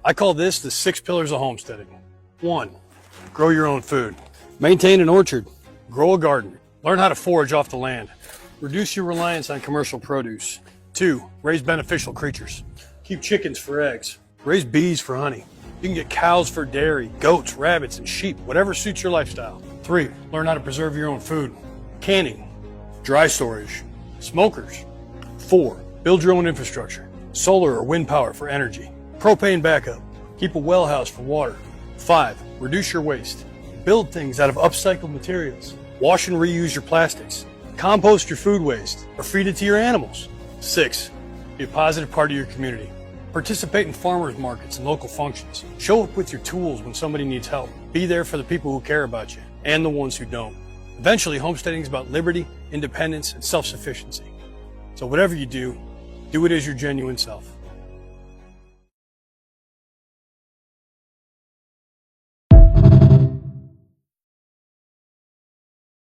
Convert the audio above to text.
I call this the 6 pillars of homesteading. 1. Grow your own food. Maintain an orchard. Grow a garden. Learn how to forage off the land. Reduce your reliance on commercial produce. 2. Raise beneficial creatures. Keep chickens for eggs. Raise bees for honey. You can get cows for dairy, goats, rabbits, and sheep, whatever suits your lifestyle. 3. Learn how to preserve your own food. Canning, dry storage, smokers. 4. Build your own infrastructure. Solar or wind power for energy. Propane backup. Keep a well house for water. 5. Reduce your waste. Build things out of upcycled materials. Wash and reuse your plastics. Compost your food waste or feed it to your animals. 6. Be a positive part of your community. Participate in farmers markets and local functions. Show up with your tools when somebody needs help. Be there for the people who care about you and the ones who don't. Eventually, homesteading is about liberty, independence, and self-sufficiency. So whatever you do, do it as your genuine self.